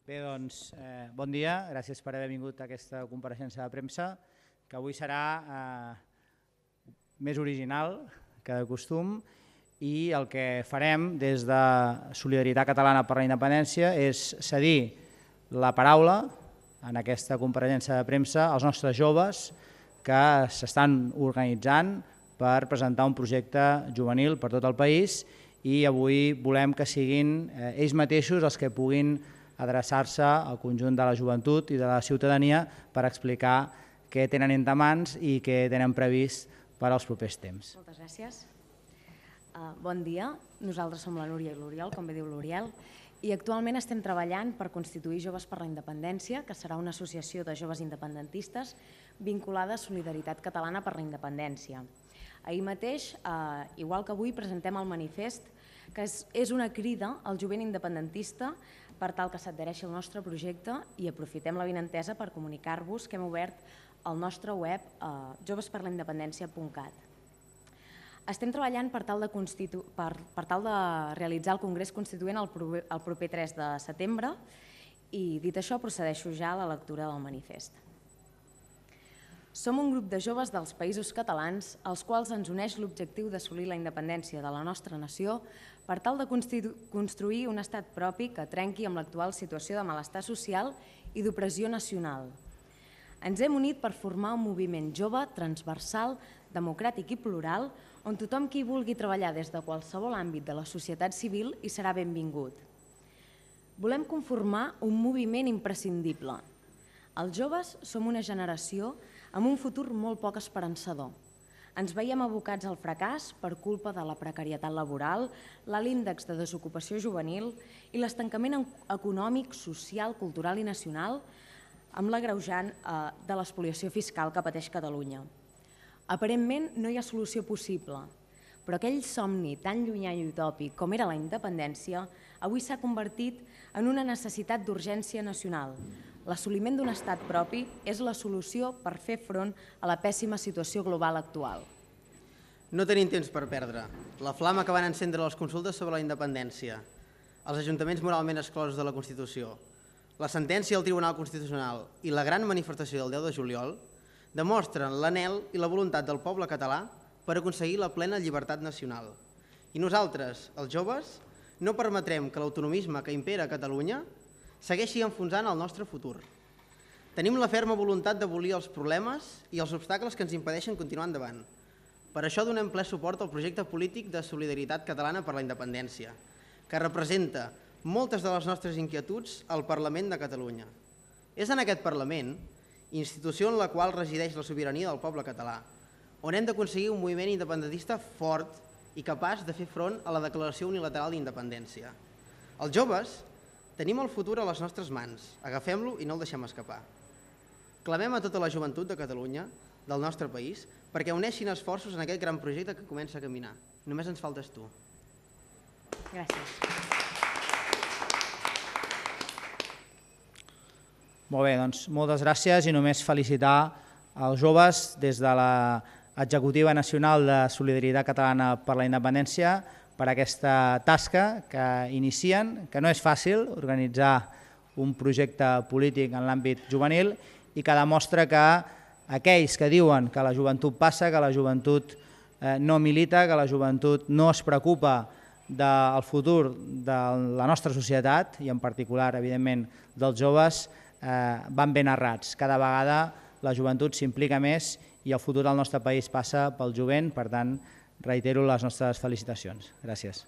Bé, doncs, bon dia. Gràcies per haver vingut a aquesta compareixença de premsa, que avui serà més original que de costum, i el que farem des de Solidaritat Catalana per la Independència és cedir la paraula en aquesta compareixença de premsa als nostres joves que s'estan organitzant per presentar un projecte juvenil per tot el país, i avui volem que siguin ells mateixos els que puguin adreçar-se al conjunt de la joventut i de la ciutadania per explicar què tenen entre mans i què tenen previst per als propers temps. Moltes gràcies. Bon dia, nosaltres som la Núria i l'Oriol, com bé diu l'Oriol, i actualment estem treballant per constituir Joves per la Independència, que serà una associació de joves independentistes vinculada a Solidaritat Catalana per la Independència. Ahir mateix, igual que avui, presentem el manifest, que és una crida al jovent independentista per tal que s'adhereixi al nostre projecte, i aprofitem l'avinentesa per comunicar-vos que hem obert el nostre web jovesperlaindependència.cat. Estem treballant per tal de realitzar el Congrés Constituent el proper 3 de setembre, i dit això procedeixo ja a la lectura del manifest. Som un grup de joves dels Països Catalans als quals ens uneix l'objectiu d'assolir la independència de la nostra nació per tal de construir un estat propi que trenqui amb l'actual situació de malestar social i d'opressió nacional. Ens hem unit per formar un moviment jove, transversal, democràtic i plural, on tothom qui vulgui treballar des de qualsevol àmbit de la societat civil hi serà benvingut. Volem conformar un moviment imprescindible. Els joves som una generació amb un futur molt poc esperançador. Ens veiem abocats al fracàs per culpa de la precarietat laboral, l'alt índex de desocupació juvenil i l'estancament econòmic, social, cultural i nacional, amb l'agreujant de l'espoliació fiscal que pateix Catalunya. Aparentment no hi ha solució possible, però aquell somni tan llunyà i utòpic com era la independència avui s'ha convertit en una necessitat d'urgència nacional. L'assoliment d'un estat propi és la solució per fer front a la pèssima situació global actual. No tenim temps per perdre. La flama que van encendre les consultes sobre la independència, els ajuntaments moralment exclosos de la Constitució, la sentència del Tribunal Constitucional i la gran manifestació del 10 de juliol demostren l'anhel i la voluntat del poble català per aconseguir la plena llibertat nacional. I nosaltres, els joves, no permetrem que l'autonomisme que impera a Catalunya segueixi enfonsant el nostre futur. Tenim la ferma voluntat d'abolir els problemes i els obstacles que ens impedeixen continuar endavant. Per això donem ple suport al projecte polític de Solidaritat Catalana per la Independència, que representa moltes de les nostres inquietuds al Parlament de Catalunya. És en aquest Parlament, institució en la qual resideix la sobirania del poble català, on hem d'aconseguir un moviment independentista fort i capaç de fer front a la declaració unilateral d'independència. Els joves tenim el futur a les nostres mans, agafem-lo i no el deixem escapar. Clamem a tota la joventut de Catalunya, del nostre país, perquè uneixin esforços en aquest gran projecte que comença a caminar. Només ens faltes tu. Gràcies. Molt bé, doncs moltes gràcies, i només felicitar els joves des de l'Executiva Nacional de Solidaritat Catalana per la Independència per aquesta tasca que inicien, que no és fàcil organitzar un projecte polític en l'àmbit juvenil i que demostra que aquells que diuen que la joventut passa, que la joventut no milita, que la joventut no es preocupa del futur de la nostra societat i en particular, evidentment, dels joves, van ben errats. Cada vegada la joventut s'implica més i el futur del nostre país passa pel jovent, per tant, reitero les nostres felicitacions. Gràcies.